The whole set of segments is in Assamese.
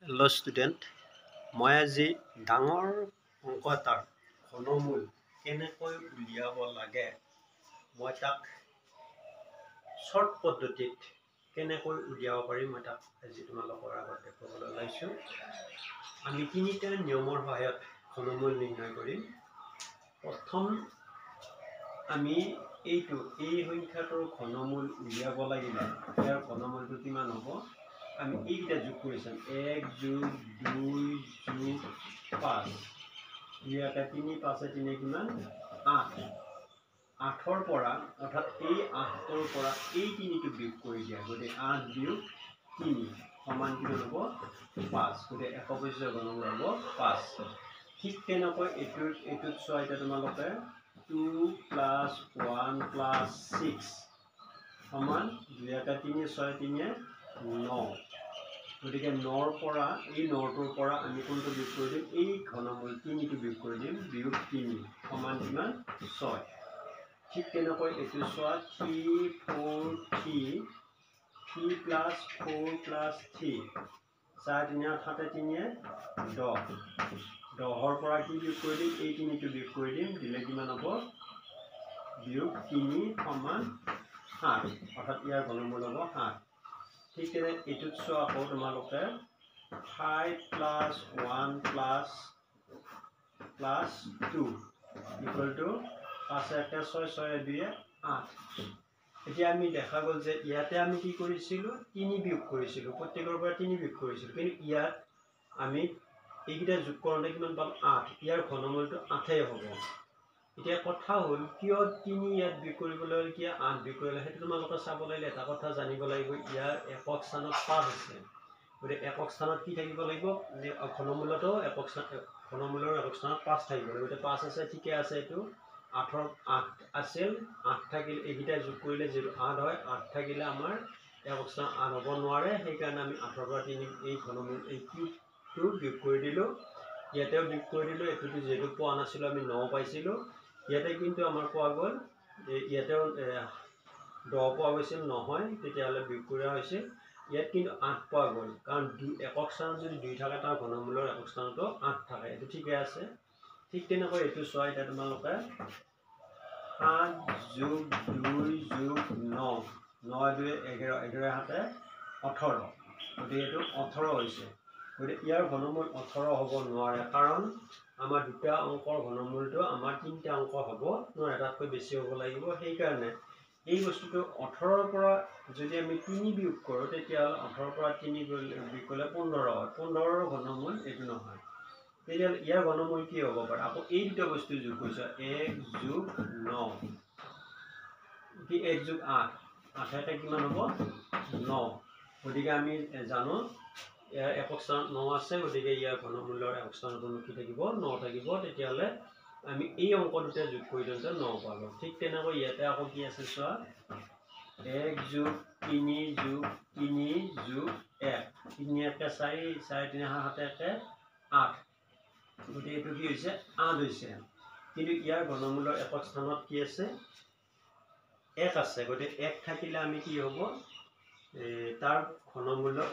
হেল্ল' ষ্টুডেণ্ট, মই আজি ডাঙৰ অংক এটাৰ ঘনমূল কেনেকৈ উলিয়াব লাগে মই তাক শ্বৰ্ট পদ্ধতিত কেনেকৈ উলিয়াব পাৰি মই তাক আজি তোমালোকৰ আগত দেখুৱাবলৈ ওলাইছোঁ। আমি তিনিটা নিয়মৰ সহায়ত ঘনমূল নিৰ্ণয় কৰিম। প্ৰথম আমি এই সংখ্যাটোৰ ঘনমূল উলিয়াব লাগিলে ইয়াৰ ঘনমূলটো কিমান হ'ব? আমি এইকেইটা যোগ কৰি চাম। 1 যোগ 2 যোগ 5 ইয়াতে 3 5 3 কিমান 8। 8ৰ পৰা অৰ্থাৎ এই 8ৰ পৰা এই 3টো বিয়োগ কৰি দিয়া। গতিকে 8 বিয়োগ 3 সমান কিমান হ'ব? 5। গতিকে 125 ঘনমূল হ'ব 5। ঠিক তেনেকৈ এইটোত চোৱা এতিয়া তোমালোকে 2 + 1 + 6 সমান 2 3 6 3 9। গতিকে 9ৰ পৰা এই 9টোৰ পৰা আমি কোনটো বিয়োগ কৰি দিম? এই ঘনমূল 3টো বিয়োগ কৰি দিম। বিয়োগ 3 সমান কিমান? 6। ঠিক তেনেকৈ এইটো চোৱা 3 4 3 3 + 4 + 3 4 3 7 3 10। 10ৰ পৰা কি বিয়োগ কৰি দিম? এই 3টো বিয়োগ কৰি দিম। দিলে কিমান হ'ব? বিয়োগ 3 সমান 7। অৰ্থাৎ ইয়াৰ ঘনমূল হ'ব 7। ঠিক তেনে এইটোত চোৱা আকৌ তোমালোকে 5 + 1 + 2 = 5 1 6 6 2 8। এতিয়া আমি দেখা গ'ল যে ইয়াতে আমি কি কৰিছিলোঁ? 3 বিয়োগ কৰিছিলোঁ। প্ৰত্যেকৰ পৰা 3 বিয়োগ কৰিছিলোঁ। কিন্তু ইয়াত আমি এইকেইটা যোগ কৰোঁতে কিমান পাম? 8। ইয়াৰ ঘনমূলটো 8 হ'ব। এতিয়া কথা হ'ল কিয় 3 ইয়াত বিয়োগ কৰিবলৈ হ'ল, কিয় 8 বিয়োগ কৰিলে সেইটো তোমালোকে চাব লাগিলে এটা কথা জানিব লাগিব। ইয়াৰ একক স্থানত 5 আছে। গতিকে একক স্থানত কি থাকিব লাগিব? ঘনমূলতো ঘনমূলৰ একক স্থানত 5 থাকিব লাগিব। গতিকে 5 আছে, ঠিকে আছে। এইটো 8 আছিল। 8 থাকিলে এইকেইটা যোগ কৰিলে যিটো 8 হয়। 8 থাকিলে আমাৰ একক স্থানত 8 হ'ব নোৱাৰে। সেইকাৰণে আমি 8ৰ পৰা 3 এই ঘনমূল এই কিউবটো বিয়োগ কৰি দিলোঁ। ইয়াতেও বিয়োগ কৰি দিলোঁ। এইটোতো যিহেতু পোৱা নাছিলোঁ, আমি 9 পাইছিলোঁ। ইয়াতে কিন্তু আমাৰ পোৱা গ'ল। ইয়াতেও 10 পোৱা গৈছিল, নহয় তেতিয়াহ'লে বিয়োগ কৰা হৈছিল। ইয়াত কিন্তু 8 পোৱা গ'ল, কাৰণ একক স্থানত যদি 2 থাকে তাৰ ঘনমূলৰ একক স্থানতো 8 থাকে। এইটো ঠিকে আছে। ঠিক তেনেকৈ এইটো চোৱা এতিয়া তোমালোকে 7 যোগ 2 যোগ 9 9 2 11 11 7 18। গতিকে এইটো 18 হৈছে। গতিকে ইয়াৰ ঘনমূল 18 হ'ব নোৱাৰে, কাৰণ আমাৰ দুটা অংকৰ ঘনমূলটো আমাৰ 3টা অংক হ'ব নোৱাৰে, তাতকৈ বেছি হ'ব লাগিব। সেইকাৰণে এই বস্তুটো 18ৰ পৰা যদি আমি 3 বিয়োগ কৰোঁ তেতিয়াহ'লে 18ৰ পৰা 3 বিয়োগ কৰিলে 15 হয়। 15ৰ ঘনমূল এইটো নহয়। তেতিয়াহ'লে ইয়াৰ ঘনমূল কি হ'ব পাৰে? আকৌ এই দুটা বস্তু যোগ কৰিছোঁ। 1 যোগ 9 কি 1 যোগ 8 8 কিমান হ'ব? 9। গতিকে আমি জানো ইয়াৰ একক স্থানত 9 আছে। গতিকে ইয়াৰ ঘনমূলৰ একক স্থানত কি থাকিব? 9 থাকিব। তেতিয়াহ'লে আমি এই অংক দুটা যোগ কৰি দিওঁতে 9 পালোঁ। ঠিক তেনেকৈ ইয়াতে আকৌ কি আছে চোৱা 1 যোগ 3 যোগ 3 যোগ 1 3 1 4 4 3 7 1 8। গতিকে এইটো কি হৈছে? 8 হৈছে। কিন্তু ইয়াৰ ঘনমূলৰ একক স্থানত কি আছে? 1 আছে। গতিকে 1 থাকিলে আমি কি হ'ব? তাৰ ঘনমূলৰ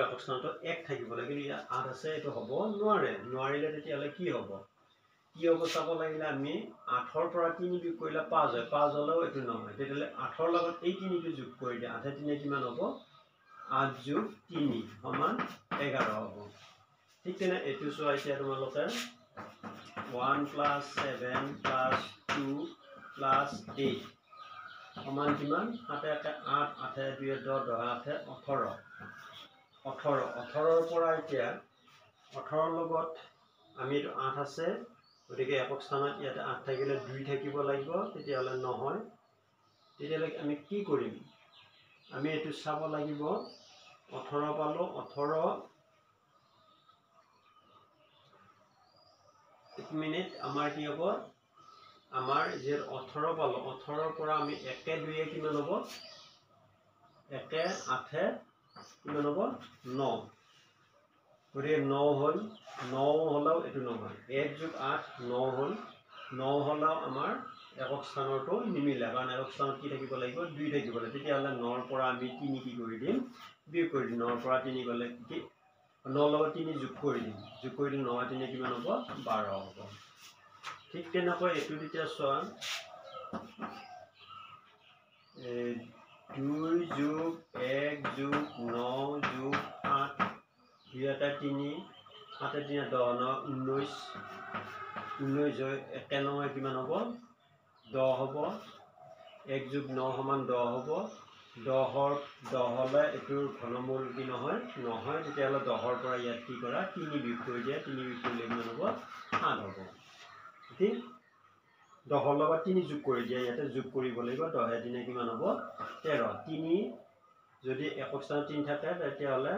একক স্থানতো 1 থাকিব লাগে। কিন্তু ইয়াত 8 আছে, এইটো হ'ব নোৱাৰে। নোৱাৰিলে তেতিয়াহ'লে কি হ'ব? কি হ'ব চাব লাগিলে আমি 8ৰ পৰা 3 বিয়োগ কৰিলে 5 হয়। 5 হ'লেও এইটো নহয়। তেতিয়াহ'লে 8ৰ লগত এই 3টো যোগ কৰি দিয়া। 8 3 কিমান হ'ব? 8 যোগ 3 সমান 11 হ'ব। ঠিক তেনে এইটো চোৱা এতিয়া তোমালোকে 1 + 7 + 2 + 8 সমান কিমান? 7 1 8 8 2 10 10 8 18। 18ৰ পৰা এতিয়া 18ৰ লগত আমি এইটো 8 আছে। গতিকে একক স্থানত ইয়াতে 8 থাকিলে 2 থাকিব লাগিব। তেতিয়াহ'লে নহয়। তেতিয়াহ'লে আমি কি কৰিম? আমি এইটো চাব লাগিব। 18 পালোঁ। 18 1 মিনিট আমাৰ কি হ'ব? আমাৰ যিহেতু 18 পালোঁ, 18ৰ পৰা আমি 1 2 কিমান হ'ব? 1 8 কিমান হ'ব? 9। গতিকে 9 হ'ল। 9 হ'লেও এইটো নহয়। 1 যোগ 8 9 হ'ল। 9 হ'লেও আমাৰ একক স্থানৰটো নিমিলে, কাৰণ একক স্থানত কি থাকিব লাগিব? 2 থাকিব লাগিব। তেতিয়াহ'লে 9ৰ পৰা আমি 3 কি কৰি দিম? বিয়োগ কৰি দিম। 9ৰ পৰা 3 গ'লে কি 9 লগত 3 যোগ কৰি দিম 9 3 কিমান হ'ব 12 হ'ব ঠিক তেনেকৈ এটো এতিয়া চোৱা 2 যোগ 1 যোগ 9 যোগ 8 2 এটা 3 7 3 10 19 19 91 কিমান হ'ব 10 হ'ব 1 যোগ 9 সমান 10 হ'ব 10 হলে এটোৰ ঘনমূল কি নহয় তেতিয়াহ'লে 10ৰ পৰা ইয়াত কি কৰা 3 বিয়োগ কৰি দিয়া 3 বিয়োগ কৰিলে কিমান হ'ব 7 হ'ব ঠিক 10ৰ লগত 3 যোগ কৰি দিয়া ইয়াতে যোগ কৰিব লাগিব 10 3 কিমান হ'ব 13 3 যদি একক স্থানত 3 থাকে তেতিয়াহ'লে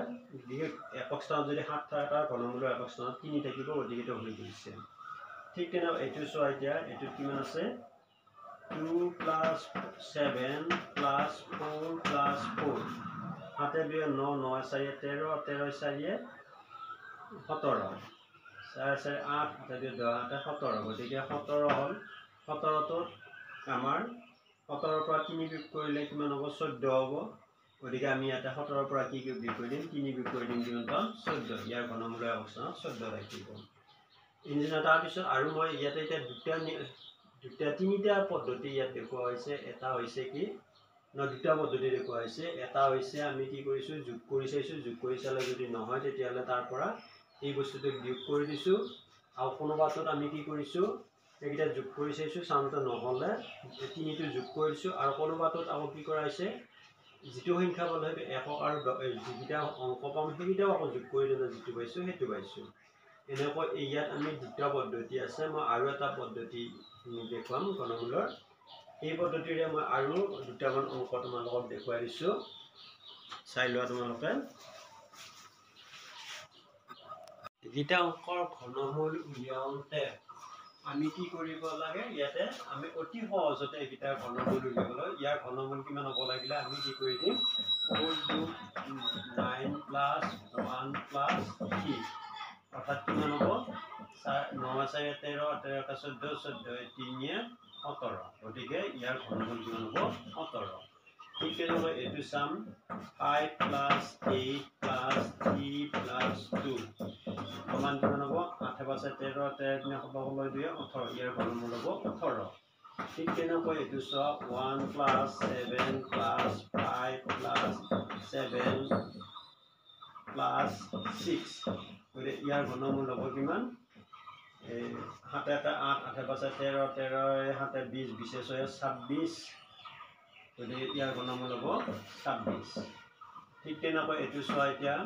একক স্থানত যদি 7 থাকে তাৰ ঘনমূলৰ একক স্থানত 3 থাকিব গতিকে হৈ গৈছে ঠিক তেনে এইটো চোৱা এতিয়া এইটো কিমান আছে 2 plus 7 plus 4 plus 4 हाथे 2 9 9 4 13 13 4 17 4 4 8 हाथे 2 10 17 গতিকে 17 হল 17 তো আমাৰ 17 ৰ পৰা 3 বিয়োগ কৰিলে কিমান হ'ব 14 হ'ব গতিকে আমি এটা 17 ৰ পৰা কি বিয়োগ কৰি দিম 3 বিয়োগ কৰি দিম কিমান পাম 14 ইয়াৰ ঘনমূলৰ অৱস্থানত 14 ৰাখিব ইঞ্জিনা তাৰ পিছত আৰু মই ইয়াতে দুটা তিনিটা পদ্ধতি ইয়াত দেখুৱা হৈছে এটা হৈছে কি দুটা পদ্ধতি দেখুৱা হৈছে এটা হৈছে আমি কি কৰিছো যোগ কৰি চাইছো যোগ কৰি চালে যদি নহয় তেতিয়াহলে তাৰ পৰা এই বস্তুটো বিয়োগ কৰি দিছো আৰু কোনোবাটোত আমি কি কৰিছো এইটা যোগ কৰি চাইছো সামতে নহলে তিনিটো যোগ কৰিছো আৰু কোনোবাটোত আকৌ কি কৰা হৈছে যিটো সংখ্যা বলে একক আৰু যিটা অংক পাম সেইটাও আকৌ যোগ কৰি দিলে যিটো পাইছো সেইটো পাইছো এনেকৈ ইয়াত আমি দুটা পদ্ধতি আছে মই আৰু এটা পদ্ধতি দেখুৱাম ঘনমূলৰ এই পদ্ধতিৰে মই আৰু দুটামান অংক তোমালোকক দেখুৱাই দিছো চাই লোৱা তোমালোকে দুটা অংকৰ ঘনমূল উলিয়াওঁতে আমি কি কৰিব লাগে ইয়াতে আমি অতি সহজতে এটা ঘনমূল উলিয়াবলৈ ইয়াৰ ঘনমূল কিমান হ'ব লাগিলে আমি কি কৰি দিম 4 9 plus 1 plus 3 অর্থাৎ কিমান হ'ব 9 4 13 13 14 14 3 17 গতিকে ইয়াৰ ঘনমূল কিমান হ'ব 17 ঠিক তেনেকৈ এইটো চাম 5 plus 8 plus 3 plus 2 সমান কিমান হ'ব 8 5 13 13 সকলোলৈ দিয়ে 18 ইয়াৰ ঘনমূল হ'ব 18 ঠিক তেনেকৈ এইটো চোৱা 1 plus 7 plus 5 plus 7 plus 6 গতিকে ইয়াৰ ঘনমূল হ'ব কিমান 7 8 8 5 13 13 7 20 20 26 গতিকে ইয়াৰ ঘনমূল হ'ব 26 ঠিক তেনেকৈ এইটো চোৱা এতিয়া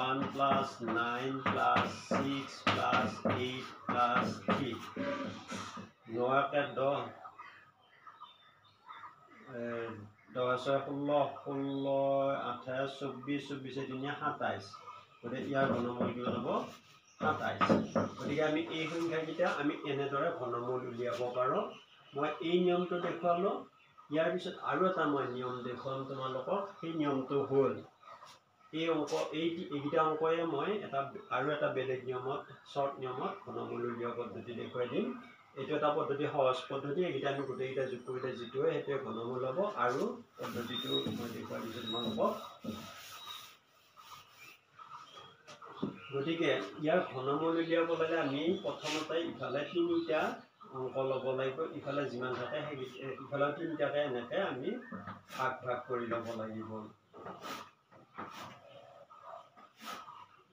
1 plus 9 plus 6 plus 8 plus 3 9 10 10 16 16 28 24 24 3 27 গতিকে ইয়াৰ ঘনমূল কিমান হ'ব 27 গতিকে আমি এই সংখ্যাকেইটা আমি এনেদৰে ঘনমূল উলিয়াব পাৰো মই এই নিয়মটো দেখুৱালো ইয়াৰ পিছত আৰু এটা মই নিয়ম দেখুৱাম তোমালোকক সেই নিয়মটো হ'ল এই অংক এইটা অংকয়ে মই এটা আৰু এটা বেলেগ নিয়মত শৰ্ট নিয়মত ঘনমূল উলিওৱা পদ্ধতি দেখুৱাই দিম এইটো এটা পদ্ধতি সহজ পদ্ধতি এইটা আমি গোটেইটা যোগ কৰিলে যিটো হয় সেইটো ঘনমূল হ'ব আৰু পদ্ধতিটো মই দেখুৱাই দিছো তোমালোকক গতিকে ইয়াৰ ঘনমূল উলিয়াব লাগে আমি প্ৰথমতে ইফালে তিনিটা অংক ল'ব লাগিব ইফালে যিমান থাকে ইফালে তিনিটাকে এনেকে আমি ভাগ ভাগ কৰি ল'ব লাগিব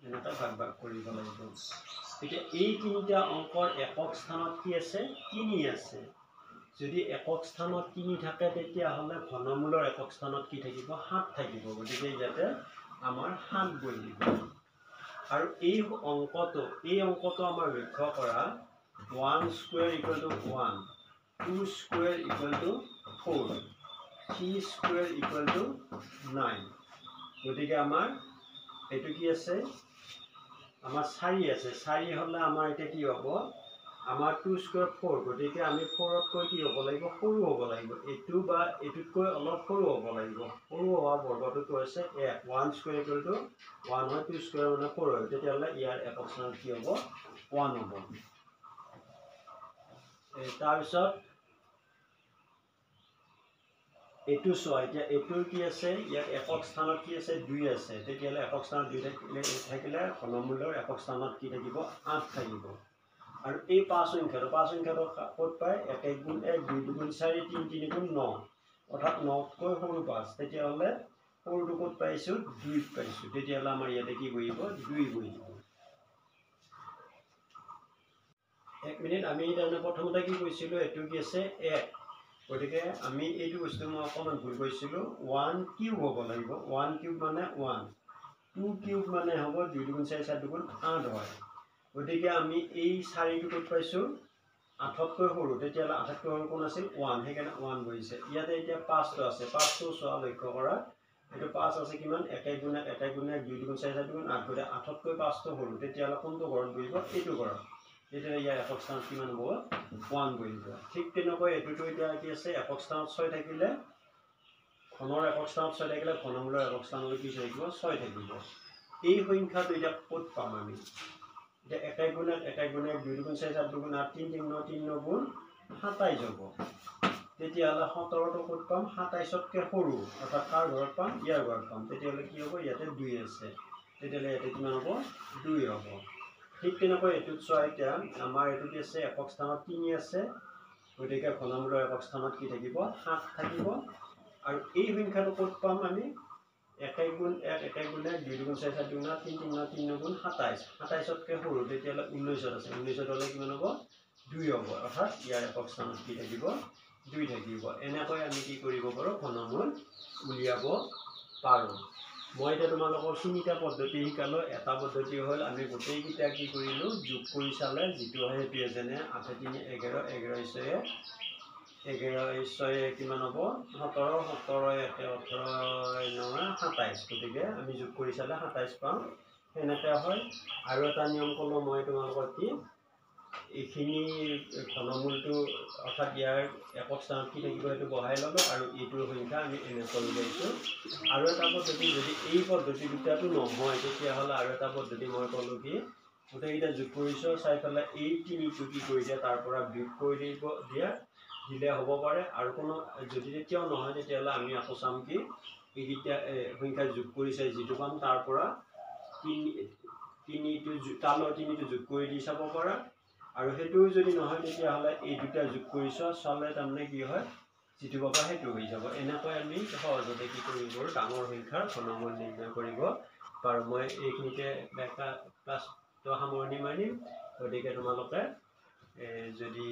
এনেকা ভাগ ভাগ কৰিব লাগিব এতিয়া এই তিনিটা অংকৰ একক স্থানত কি আছে 3 আছে যদি একক স্থানত 3 থাকে তেতিয়া হলে ঘনমূলৰ একক স্থানত কি থাকিব 7 থাকিব গতিকে ইয়াতে আমাৰ 7 বহিব আৰু এই অংকটো আমাৰ লক্ষ্য কৰা 1 square equal to 1 2 square equal to 4 3 square equal to 9 গতিকে আমাৰ এটো কি আছে আমাৰ 4 আছে 4 হলে আমাৰ এটা কি হ'ব আমাৰ 2 square 4 গতিকে আমি 4 তকৈ কি হ'ব লাগিব সৰু হ'ব লাগিব এটো বা এটুতকৈ অলপ সৰু হ'ব লাগিব সৰু হোৱা বৰ্গটো আছে 1 square equal to 1 হয় 2 square মানে 4 হয় তেতিয়াহলে ইয়াৰ একক স্থানত কি হ'ব 1 হ'ব তাৰ পিছত এইটো চোৱা এতিয়া এইটোৰ কি আছে ইয়াত একক স্থানত কি আছে 2 আছে তেতিয়াহ'লে একক স্থানত 2 থাকিলে ঘনমূলৰ একক স্থানত কি থাকিব 8 থাকিব আৰু এই 5 সংখ্যাটো ক'ত পায় 1 গুণ 1 2 গুণ 4 3 3 গুণ 9 অৰ্থাৎ 9তকৈ সৰু 5 তেতিয়াহ'লে সৰুটো ক'ত পাইছো 2 পাইছো তেতিয়াহ'লে আমাৰ ইয়াতে কি বহিব 2 বহিব 1 মিনিট আমি তাৰমানে প্ৰথমতে কি কৈছিলো এটো কি আছে 1 গতিকে আমি এইটো বস্তু মই অকমান ভুল কৰিছিলো 1 কিউব হ'ব লাগিব 1 কিউব মানে 1 2 কিউব মানে হ'ব 2 গুণ 4 4 গুণ 8 হয় গতিকে আমি এই 4টো ক'ত পাইছো 8তকৈ সৰু তেতিয়াহ'লে 8তকৈ সৰু কোন আছিল 1 সেইকাৰণে 1 বহিছে ইয়াতে এতিয়া 5টো আছে 5টো চোৱা লক্ষ্য কৰা এটো 5 আছে কিমান 1 গুণ 1 গুণ 2 গুণ 4 4 গুণ 8 গতে 8তকৈ 5টো সৰু তেতিয়াহ'লে কোনটো ঘৰত বহিব এইটো ঘৰত তেতিয়া ইয়াৰ একক স্থানত কিমান হ'ব 1 বহিব ঠিক তেনেকৈ এটোটো এতিয়া কি আছে একক স্থানত 6 থাকিলে ঘনৰ একক স্থানত 6 থাকিলে ঘনমূলৰ একক স্থানত কি থাকিব 6 থাকিব এই সংখ্যাটো এতিয়া ক'ত পাম আমি এতিয়া 1 গুণ 1 গুণ 2 গুণ 4 4 গুণ 8 3 3 9 3 9 গুণ 27 হ'ব তেতিয়াহ'লে 17টো ক'ত পাম 27তকৈ সৰু অৰ্থাৎ কাৰ ঘৰত পাম ইয়াৰ ঘৰত পাম তেতিয়াহ'লে কি হ'ব ইয়াতে 2 আছে তেতিয়াহ'লে ইয়াতে কিমান হ'ব 2 হ'ব ঠিক তেনেকৈ এটোত চোৱা এতিয়া আমাৰ এটো কি আছে একক স্থানত 3 আছে গতিকে ঘনমূলৰ একক স্থানত কি থাকিব 7 থাকিব আৰু এই সংখ্যাটো ক'ত পাম আমি 1 গুণ 1 1 গুণ 2 গুণ 4 4 গুণ 8 3 3 9 3 গুণ 27 27তকৈ সৰু তেতিয়াহ'লে 19ত আছে 19ত হ'লে কিমান হ'ব 2 হ'ব অৰ্থাৎ ইয়াৰ একক স্থানত কি থাকিব 2 থাকিব এনেকৈ আমি কি কৰিব পাৰো ঘনমূল উলিয়াব পাৰো মই এতিয়া তোমালোকৰ তিনিটা পদ্ধতি শিকালো এটা পদ্ধতি হ'ল আমি গোটেইকেইটা কি কৰিলো যোগ কৰি চালে যেটো হয় সেইটো যেনে 8 3 11 11 6 কিমান হ'ব 17 17 18 27 গতিকে আমি যোগ কৰি চালে 27 পাম এনেকৈ হয় আৰু এটা নিয়ম ক'লো মই তোমালোকৰ কি এইখিনি ঘনমূলটো অৰ্থাৎ ইয়াৰ একক স্থানত কি থাকিব সেইটো বহাই ল'লো আৰু এইটোৰ সংখ্যা আমি এনেকৈ উলিয়াইছোঁ আৰু এটা পদ্ধতি যদি এই পদ্ধতি দুটাটো নহয় তেতিয়াহ'লে আৰু এটা পদ্ধতি মই ক'লো কি গোটেইকেইটা যোগ কৰিছোঁ চাই পেলাই এই তিনিটো কি কৰি দিয়ে তাৰ পৰা বিয়োগ কৰি দিলে হ'ব পাৰে আৰু কোনো যদি তেতিয়াও নহয় তেতিয়াহ'লে আমি আকৌ চাম কি এইকেইটা সংখ্যা যোগ কৰি চাই যিটো পাম তাৰ পৰা তিনিটো যোগ কৰি দি চাব পাৰা আৰু সেইটো যদি নহয় তেতিয়াহ'লে এই দুটা যোগ কৰি চালে তাৰমানে কি হয় যিটো পাবা সেইটো হৈ যাব এনেকৈ আমি সহজতে কি কৰিব পাৰোঁ ডাঙৰ সংখ্যাৰ ঘনমূল নিৰ্ণয় কৰিব পাৰোঁ মই এইখিনিতে ক্লাছটো সামৰণি মাৰিম গতিকে তোমালোকে যদি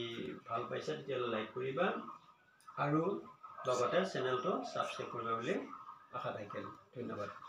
ভাল পাইছা তেতিয়াহ'লে লাইক কৰিবা আৰু লগতে চেনেলটো ছাবস্ক্ৰাইব কৰিবা বুলি আশা থাকিল ধন্যবাদ